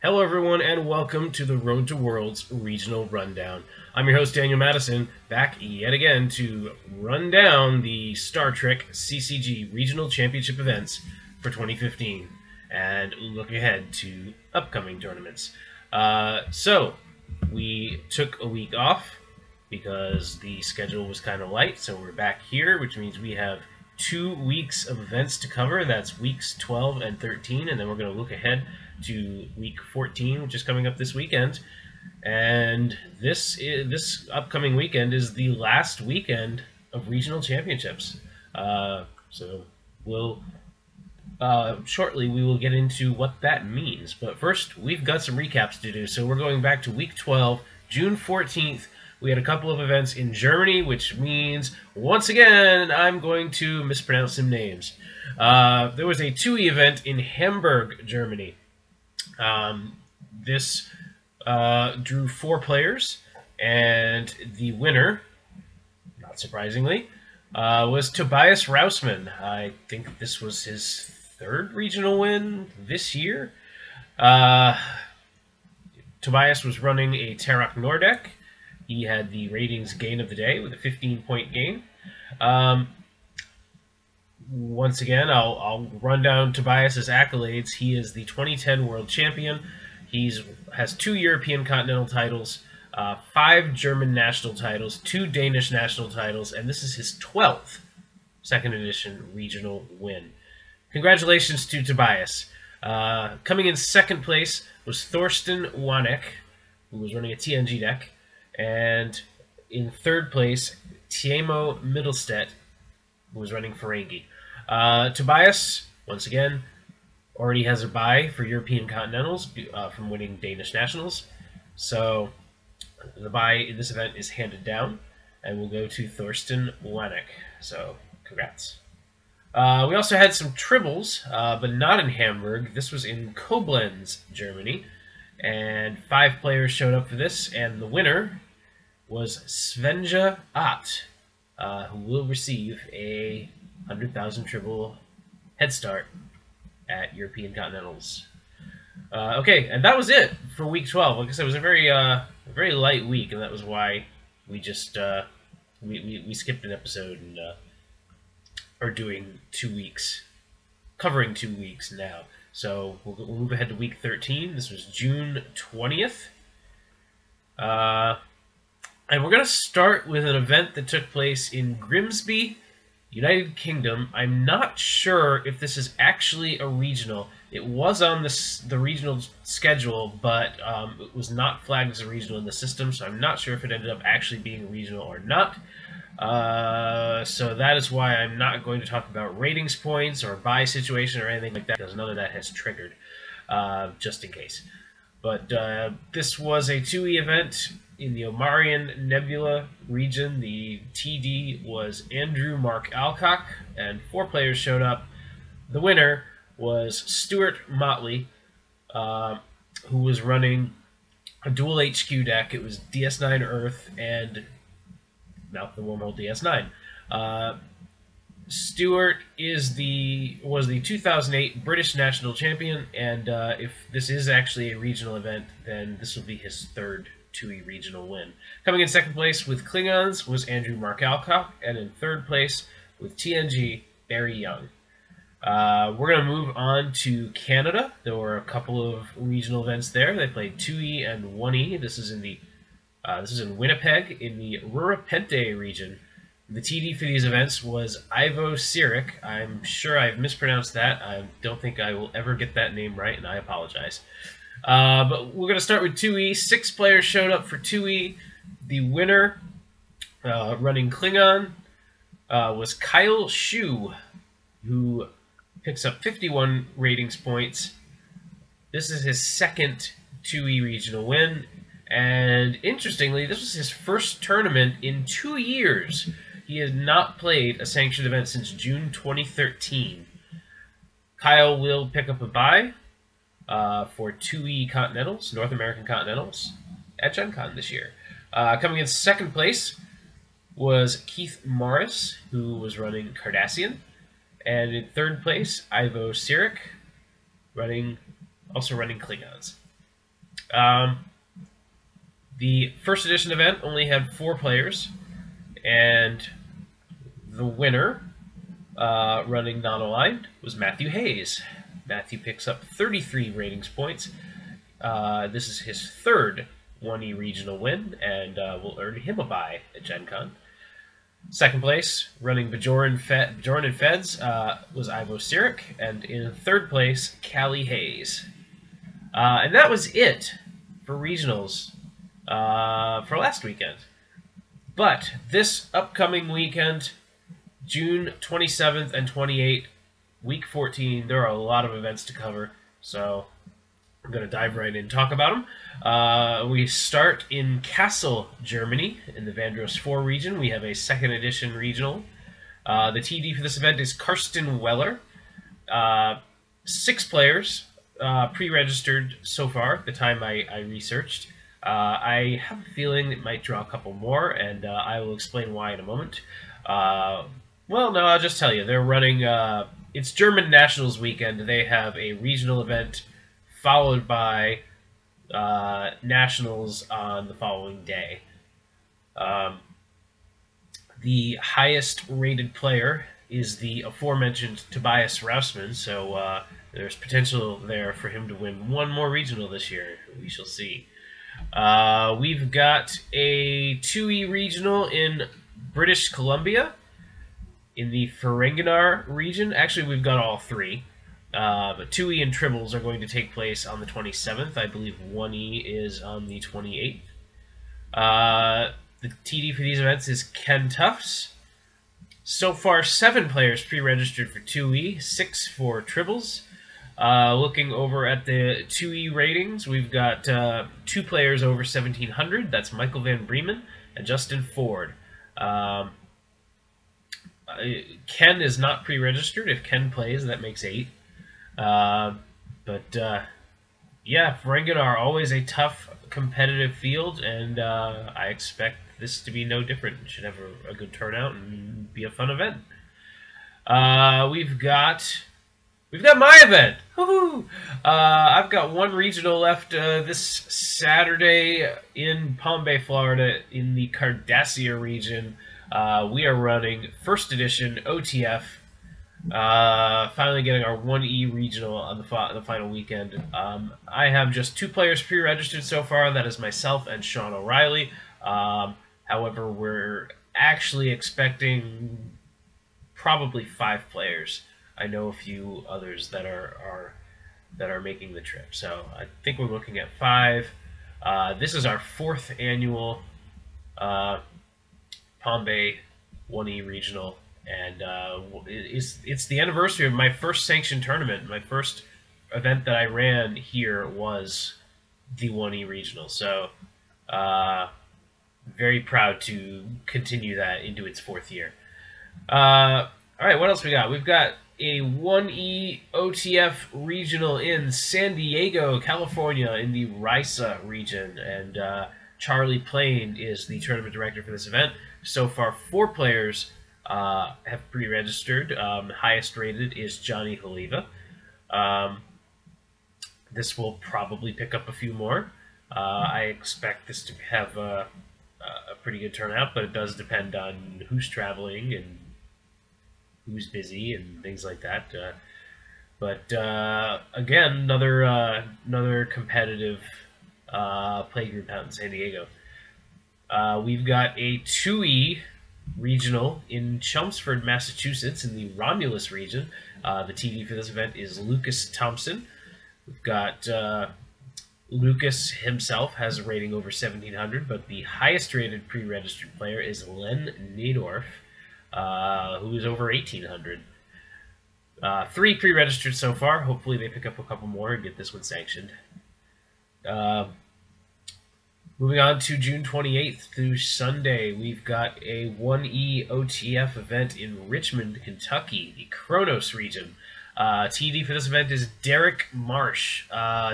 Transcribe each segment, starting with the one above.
Hello, everyone, and welcome to the Road to Worlds Regional Rundown. I'm your host, Daniel Matteson, back yet again to run down the Star Trek CCG Regional Championship events for 2015 and look ahead to upcoming tournaments. So, we took a week off because the schedule was kind of light, so we're back here, which means we have 2 weeks of events to cover. That's weeks 12 and 13, and then we're going to look ahead to week 14, which is coming up this weekend. And this upcoming weekend is the last weekend of regional championships. So we'll shortly we will get into what that means. But first, we've got some recaps to do. So we're going back to week 12, June 14th. We had a couple of events in Germany, which means, once again, I'm going to mispronounce some names. There was a 2E event in Hamburg, Germany. This drew 4 players, and the winner, not surprisingly, was Tobias Rausman. I think this was his 3rd regional win this year. Tobias was running a Terok Nordek. He had the ratings gain of the day with a 15-point gain. Once again, I'll run down Tobias's accolades. He is the 2010 World Champion. He has 2 European Continental titles, 5 German national titles, 2 Danish national titles, and this is his 12th second edition regional win. Congratulations to Tobias. Coming in second place was Thorsten Wanek, who was running a TNG deck. And in third place, Tiemo Mittelstedt, who was running Ferengi. Tobias, once again, already has a bye for European Continentals from winning Danish Nationals. So the bye in this event is handed down, and we'll go to Thorsten Wanek. So congrats. We also had some tribbles, but not in Hamburg. This was in Koblenz, Germany. And 5 players showed up for this, and the winner was Svenja Ott, who will receive a 100,000 tribble head start at European Continentals. Okay, and that was it for week 12. Like I said, it was a very light week, and that was why we just we skipped an episode and are doing 2 weeks, covering 2 weeks now. So we'll move ahead to week 13. This was June 20th. And we're going to start with an event that took place in Grimsby, United Kingdom. I'm not sure if this is actually a regional. It was on the regional schedule, but it was not flagged as a regional in the system, so I'm not sure if it ended up actually being a regional or not. So that is why I'm not going to talk about ratings points or buy situation or anything like that, because none of that has triggered, just in case. But this was a 2E event in the Omarion Nebula region. The TD was Andrew Mark Alcock, and 4 players showed up. The winner was Stuart Motley, who was running a dual HQ deck. It was DS9 Earth and Mouth the Wormhole DS9. Stewart was the 2008 British National Champion, and if this is actually a regional event, then this will be his 3rd 2E regional win. Coming in second place with Klingons was Andrew Mark Alcock, and in third place with TNG, Barry Young. We're going to move on to Canada. There were a couple of regional events there. They played 2E and 1E. This is in Winnipeg in the Rurapente region. The TD for these events was Ivo Sirik. I'm sure I've mispronounced that. I don't think I will ever get that name right, and I apologize. But we're going to start with 2E. 6 players showed up for 2E. The winner, running Klingon, was Kyle Shu, who picks up 51 ratings points. This is his 2nd 2E regional win. And interestingly, this was his first tournament in 2 years. He has not played a sanctioned event since June 2013. Kyle will pick up a bye for 2E Continentals, North American Continentals, at Gen Con this year. Coming in second place was Keith Morris, who was running Cardassian. And in third place, Ivo Sirik, also running Klingons. The first edition event only had 4 players, and the winner, running non-aligned, was Matthew Hayes. Matthew picks up 33 ratings points. This is his 3rd 1E regional win, and will earn him a bye at Gen Con. Second place, running Bajoran and Feds, was Ivo Sirik, and in 3rd place, Callie Hayes. And that was it for regionals for last weekend. But this upcoming weekend, June 27th and 28th, week 14, there are a lot of events to cover, so I'm going to dive right in and talk about them. We start in Kassel, Germany, in the Vandross 4 region. We have a 2nd edition regional. The TD for this event is Karsten Weller. 6 players pre-registered so far, the time I researched. I have a feeling it might draw a couple more, and I will explain why in a moment. Well, no, I'll just tell you. They're running... it's German Nationals weekend. They have a regional event followed by Nationals on the following day. The highest rated player is the aforementioned Tobias Rausman, so there's potential there for him to win one more regional this year. We shall see. We've got a 2E regional in British Columbia in the Ferenginar region. Actually, we've got all 3. But 2E and Tribbles are going to take place on the 27th. I believe 1E is on the 28th. The TD for these events is Ken Tufts. So far, 7 players pre-registered for 2E, 6 for Tribbles. Looking over at the 2E ratings, we've got 2 players over 1,700. That's Michael Van Bremen and Justin Ford. Ken is not pre-registered. If Ken plays, that makes 8. Yeah, Ferenginar, always a tough, competitive field, and I expect this to be no different. It should have a good turnout and be a fun event. We've got my event. Woohoo! I've got 1 regional left this Saturday in Palm Bay, Florida, in the Cardassia region. We are running 1st edition OTF. Finally getting our 1E regional on the final weekend. I have just 2 players pre-registered so far. That is myself and Sean O'Reilly. However, we're actually expecting probably 5 players. I know a few others that are making the trip, so I think we're looking at 5. This is our 4th annual Palm Bay 1E regional. And it's the anniversary of my first sanctioned tournament. My first event that I ran here was the 1E regional. So very proud to continue that into its 4th year. All right, what else we got? We've got a 1E OTF regional in San Diego, California, in the RISA region. And Charlie Plain is the tournament director for this event. So far, 4 players have pre-registered. Highest rated is Johnny Haliva. This will probably pick up a few more. I expect this to have a pretty good turnout, but it does depend on who's traveling and who's busy and things like that. Again, another competitive playgroup out in San Diego. We've got a 2E regional in Chelmsford, Massachusetts, in the Romulus region. The TD for this event is Lucas Thompson. We've got Lucas himself has a rating over 1,700, but the highest rated pre-registered player is Len Nadorf, who is over 1,800. 3 pre-registered so far. Hopefully they pick up a couple more and get this one sanctioned. Moving on to June 28th through Sunday, we've got a 1E OTF event in Richmond, Kentucky, the Kronos region. TD for this event is Derek Marsh.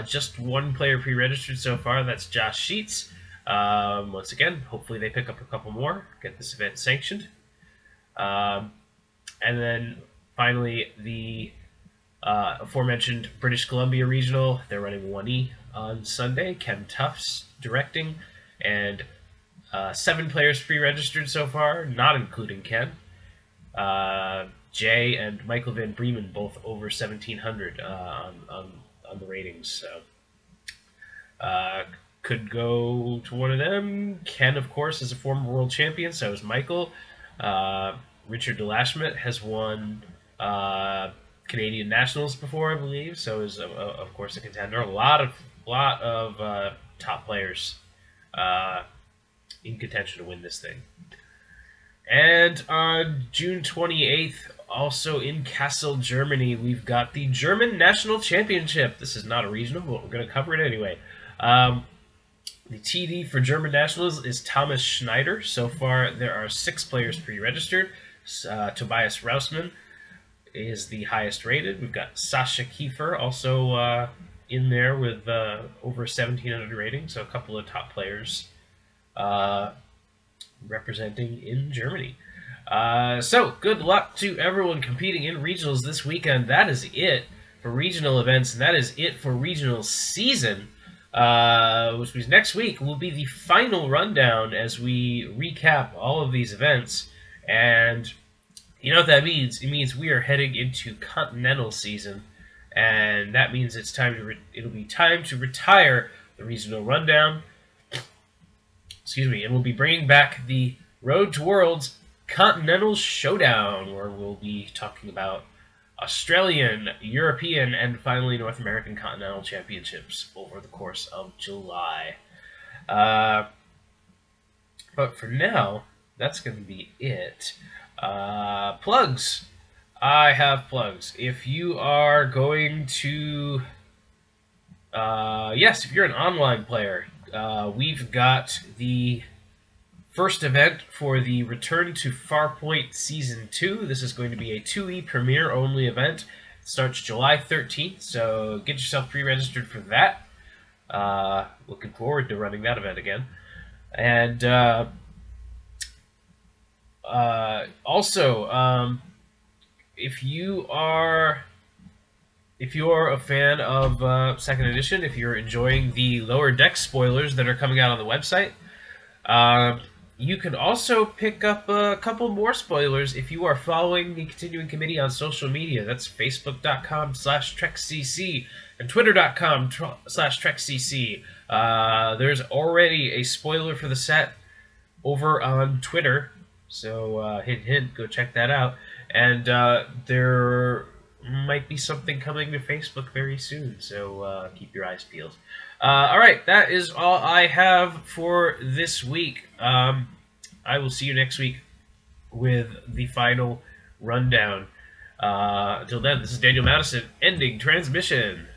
Just 1 player pre-registered so far. That's Josh Sheets. Once again, hopefully they pick up a couple more, get this event sanctioned. And then finally, the Aforementioned British Columbia Regional, they're running 1E on Sunday. Ken Tufts directing, and 7 players pre-registered so far, not including Ken. Jay and Michael Van Bremen both over 1,700 on the ratings, so could go to one of them. Ken, of course, is a former world champion, so is Michael. Richard DeLashmet has won Canadian Nationals before, I believe, so is of course a contender. A lot of top players in contention to win this thing. And on June 28th, also in Kassel, Germany, we've got the German National Championship. This is not a regional, but we're going to cover it anyway. The TD for German Nationals is Thomas Schneider. So far, there are 6 players pre-registered. Tobias Rausman is the highest rated. We've got Sasha Kiefer also in there with over 1,700 rating, so a couple of top players representing in Germany. So, good luck to everyone competing in regionals this weekend. That is it for regional events, and that is it for regional season. Which means next week will be the final rundown as we recap all of these events. And you know what that means? It means we are heading into continental season, and that means it's time to it'll be time to retire the regional rundown. Excuse me, and we'll be bringing back the Road to Worlds Continental Showdown, where we'll be talking about Australian, European, and finally North American Continental Championships over the course of July. But for now, that's going to be it. Plugs. I have plugs. If you are going to... yes, if you're an online player, we've got the first event for the Return to Farpoint Season 2. This is going to be a 2E Premiere only event. It starts July 13th, so get yourself pre-registered for that. Looking forward to running that event again. And also, if you are a fan of 2nd Edition, if you're enjoying the Lower Deck spoilers that are coming out on the website, you can also pick up a couple more spoilers if you are following the Continuing Committee on social media. That's facebook.com/TrekCC and twitter.com/TrekCC. There's already a spoiler for the set over on Twitter, so hint, hint, go check that out. And there might be something coming to Facebook very soon, so keep your eyes peeled. All right, that is all I have for this week. I will see you next week with the final rundown. Until then, this is Daniel Matteson, ending transmission.